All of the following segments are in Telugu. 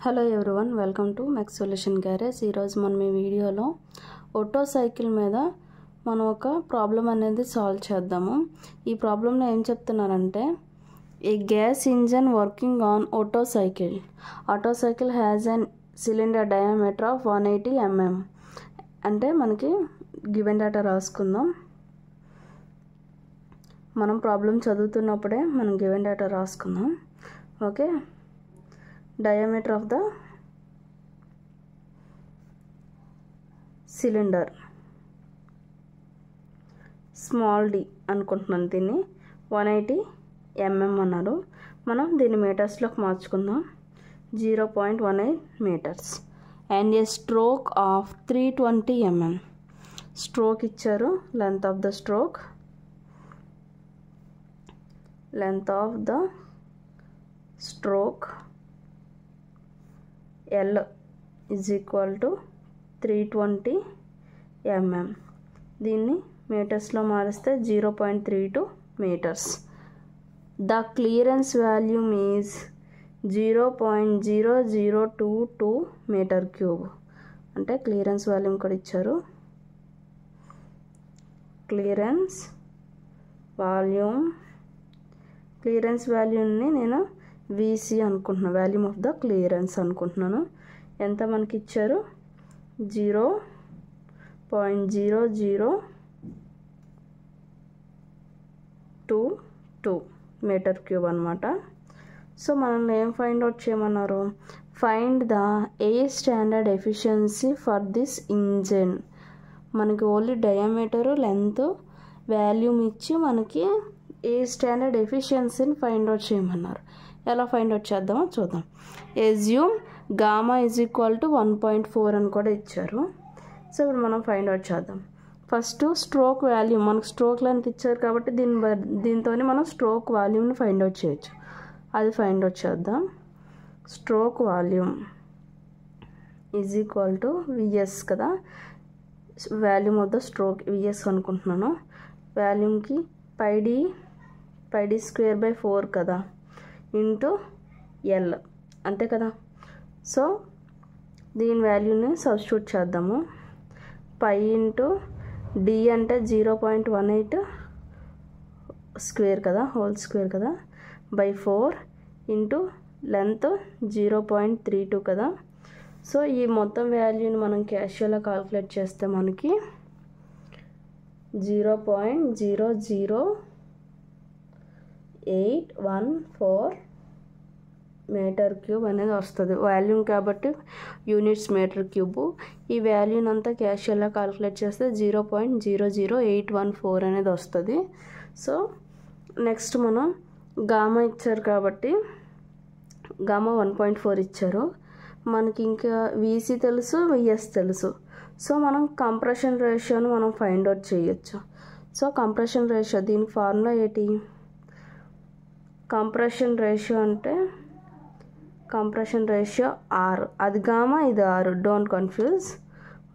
Hello everyone, welcome to mess solution garage. ఈరోజు మనం ఈ వీడియోలో ఆటో సైకిల్ మీద మనం ఒక ప్రాబ్లం అనేది సాల్వ్ చేద్దాము. ఈ ప్రాబ్లంలో ఏం చెప్తున్నారంటే, a gas engine working on Otto cycle has an cylinder diameter of 180 mm. అంటే మనకి గివెన్ డేటా రాసుకుందాం. మనం ప్రాబ్లం చదువుతున్నప్పుడే మనం గివెన్ డేటా రాసుకుందాం. Okay, diameter of the cylinder small d అనుకుంటున్నాను. దీన్ని 180 mm అన్నారు. మనం దీన్ని మీటర్స్లోకి మార్చుకుందాం. 0.18 meters and a stroke of 320 mm. Stroke ఇచ్చారు. Length of the stroke L is equal to 320 mm. దీన్ని మీటర్స్లో మారిస్తే 0.32 meters. The clearance volume is 0.0022 meter cube. అంటే క్లియరెన్స్ వాల్యూమ్ కూడా ఇచ్చారు. క్లియరెన్స్ వాల్యూమ్ని నేను VC అనుకుంటున్నాను, వాల్యూమ్ ఆఫ్ ద క్లియరెన్స్ అనుకుంటున్నాను. ఎంత మనకి ఇచ్చారు? 0.0022 మీటర్ క్యూబ్ అనమాట. సో మనల్ని ఏం ఫైండ్ అవుట్ చేయమన్నారు? Find the air standard efficiency for this engine. మనకి ఓన్లీ డయామీటరు, లెంత్, వాల్యూమ్ ఇచ్చి మనకి ఎయిర్ స్టాండర్డ్ ఎఫిషియన్సీని ఫైండ్ అవుట్ చేయమన్నారు. ఎలా ఫైండ్ అవుట్ చేద్దామో చూద్దాం. Assume gamma is equal to 1.4 అని కూడా ఇచ్చారు. సో ఇప్పుడు మనం ఫైండ్ అవుట్ చేద్దాం. ఫస్ట్ స్ట్రోక్ వాల్యూమ్, మనకు స్ట్రోక్ లెంత్ ఇచ్చారు కాబట్టి దీంతో మనం స్ట్రోక్ వాల్యూమ్ని ఫైండ్ అవుట్ చేయొచ్చు. అది ఫైండ్ అవుట్ చేద్దాం. Stroke volume is equal to VS కదా, volume of the stroke VS అనుకుంటున్నాను. వాల్యూమ్కి πd² బై 4 కదా, ఇంటూ L అంతే కదా. సో దీని వాల్యూని సబ్స్టిట్యూట్ చేద్దాము. π ఇంటూ d అంటే 0.18 స్క్వేర్ కదా, హోల్ స్క్వేర్ కదా, బై 4 ఇంటూ లెంత్ 0.32 కదా. సో ఈ మొత్తం వాల్యూని మనం క్యాషువల్గా కాల్కులేట్ చేస్తే మనకి 0.00814 మీటర్ క్యూబ్ అనేది వస్తుంది. వాల్యూమ్ కాబట్టి యూనిట్స్ మీటర్ క్యూబ్. ఈ వాల్యూని అంతా క్యాషువల్గా కాల్కులేట్ చేస్తే 0.00814 అనేది వస్తుంది. సో నెక్స్ట్ మనం గామా ఇచ్చారు కాబట్టి గామా 1.4 ఇచ్చారు. మనకి ఇంకా VC తెలుసు, VS తెలుసు. సో మనం కంప్రెషన్ రేషియోని మనం ఫైండ్ అవుట్ చేయొచ్చు. సో కంప్రెషన్ రేషియో, దీనికి ఫార్ములా ఏంటి? కంప్రెషన్ రేషియో అంటే కంప్రెషన్ రేషియో R. అది గామా, ఇది R, డోంట్ కన్ఫ్యూజ్.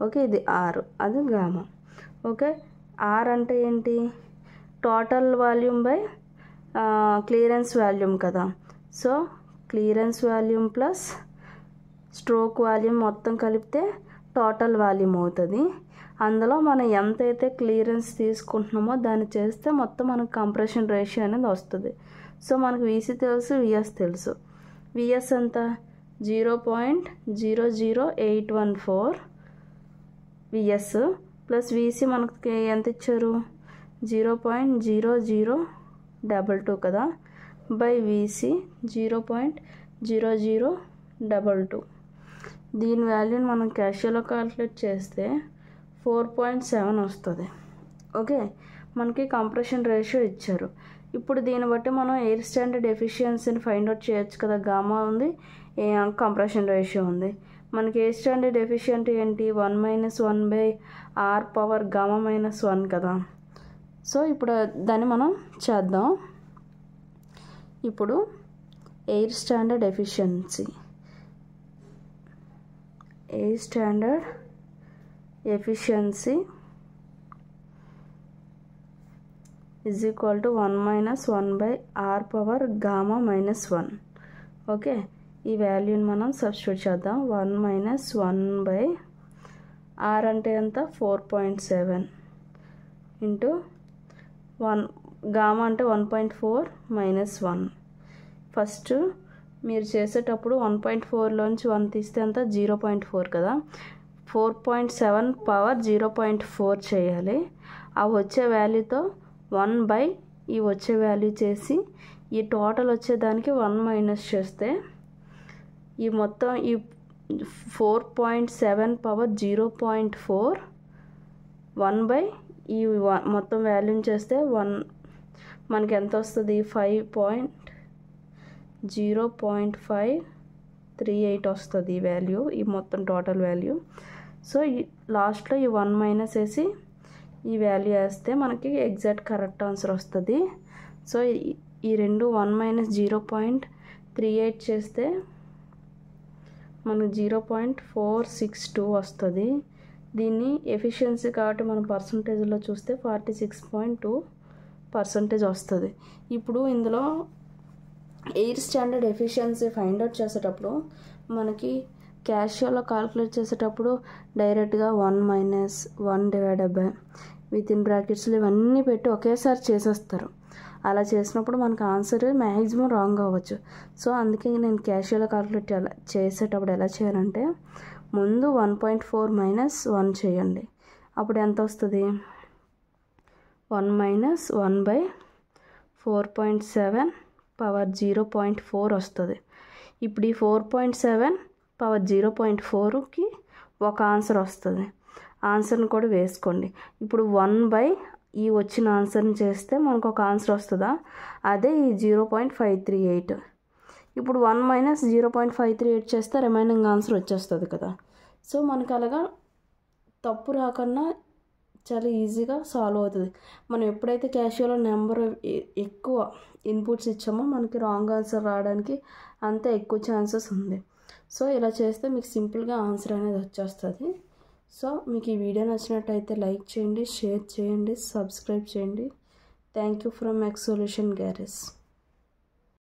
ఓకే, ఇది R, అది గామా. ఓకే, R అంటే ఏంటి? Total volume by clearance volume కదా. So clearance volume plus stroke volume మొత్తం కలిపితే టోటల్ వాల్యూమ్ అవుతుంది. అందులో మనం ఎంతైతే క్లియరెన్స్ తీసుకుంటున్నామో దాన్ని చేస్తే మొత్తం మనకు కంప్రెషన్ రేషియో అనేది వస్తుంది. సో మనకు VC తెలుసు, VS తెలుసు. VS ఎంత? 0.00814 VS ప్లస్ VC మనకి ఎంత ఇచ్చారు? 0.0022 కదా, బై VC 0.0022. దీని వాల్యూని మనం క్యాషువల్గా కాల్కులేట్ చేస్తే 4.7 వస్తుంది. ఓకే, మనకి కంప్రెషన్ రేషియో ఇచ్చారు. ఇప్పుడు దీన్ని బట్టి మనం ఎయిర్ స్టాండర్డ్ ఎఫిషియన్సీని ఫైండ్ అవుట్ చేయొచ్చు కదా. గామా ఉంది, కంప్రెషన్ రేషియో ఉంది. మనకి ఎయిర్ స్టాండర్డ్ ఎఫిషియన్సీ ఏంటి? 1 - 1 బై R పవర్ గామా -1 కదా. సో ఇప్పుడు దాన్ని మనం చేద్దాం. ఇప్పుడు air standard efficiency is equal to 1 - 1 by R power gamma -1. Okay, ఈ వాల్యూని మనం సబ్స్టిట్యూట్ చేద్దాం. 1 మైనస్ 1/r అంటే ఎంత 4.7 ఇంటూ 1 గామా అంటే 1.4 మైనస్ 1. ఫస్ట్ మీరు చేసేటప్పుడు 1.4లోంచి 1 తీస్తే ఎంత 0.4 కదా. 4.7 పవర్ 0.4 చేయాలి. ఆ వచ్చే వాల్యూతో 1 ఈ వచ్చే వాల్యూ చేసి ఈ టోటల్ వచ్చేదానికి 1 మైనస్ చేస్తే ఈ మొత్తం ఈ 4.7 పవర్ 0.4 1 ఈ మొత్తం వాల్యూని చేస్తే 1 మనకి ఎంత వస్తుంది 0.538 వస్తుంది ఈ వాల్యూ, ఈ మొత్తం టోటల్ వాల్యూ. సో ఈ లాస్ట్లో ఈ 1 మైనస్ వేసి ఈ వాల్యూ వేస్తే మనకి ఎగ్జాక్ట్ కరెక్ట్ ఆన్సర్ వస్తుంది. సో ఈ రెండు 1 మైనస్ 0.38 చేస్తే మనకు 0.462 వస్తుంది. దీన్ని ఎఫిషియన్సీ కాబట్టి మనం పర్సంటేజ్లో చూస్తే 46.2% వస్తుంది. ఇప్పుడు ఇందులో air standard efficiency find out చేసేటప్పుడు మనకి క్యాషియోలో కాల్కులేట్ చేసేటప్పుడు డైరెక్ట్గా 1 మైనస్ 1 డివైడెడ్ బై వితిన్ బ్రాకెట్స్లో ఇవన్నీ పెట్టి ఒకేసారి చేసేస్తారు. అలా చేసినప్పుడు మనకు ఆన్సర్ మ్యాక్సిమం రాంగ్ అవ్వచ్చు. సో అందుకే నేను క్యాషియోలో కాల్కులేట్ చేసేటప్పుడు ఎలా చేయాలంటే ముందు 1.4 మైనస్ 1 చేయండి. అప్పుడు ఎంత వస్తుంది 1 మైనస్ 1/4.7 పవర్ 0.4 వస్తుంది. ఇప్పుడు ఈ 4.7 పవర్ 0.4కి ఒక ఆన్సర్ వస్తుంది. ఆన్సర్ని కూడా వేసుకోండి. ఇప్పుడు 1 ఈ వచ్చిన ఆన్సర్ని చేస్తే మనకు ఒక ఆన్సర్ వస్తుందా, అదే ఈ 0.538. ఇప్పుడు 1 మైనస్ 0.538 చేస్తే రిమైనింగ్ ఆన్సర్ వచ్చేస్తుంది కదా. సో మనకు అలాగా తప్పు రాకుండా చాలా ఈజీగా సాల్వ్ అవుతుంది. మనం ఎప్పుడైతే క్యాషియోలో నెంబర్ ఎక్కువ ఇన్పుట్స్ ఇచ్చామో మనకి రాంగ్ ఆన్సర్ రావడానికి అంత ఎక్కువ ఛాన్సెస్ ఉంది. సో ఇలా చేస్తే మీకు సింపుల్గా ఆన్సర్ అనేది వచ్చేస్తుంది. సో మీకు ఈ వీడియో నచ్చినట్టయితే లైక్ చేయండి, షేర్ చేయండి, సబ్స్క్రైబ్ చేయండి. Thank you from X solution garage.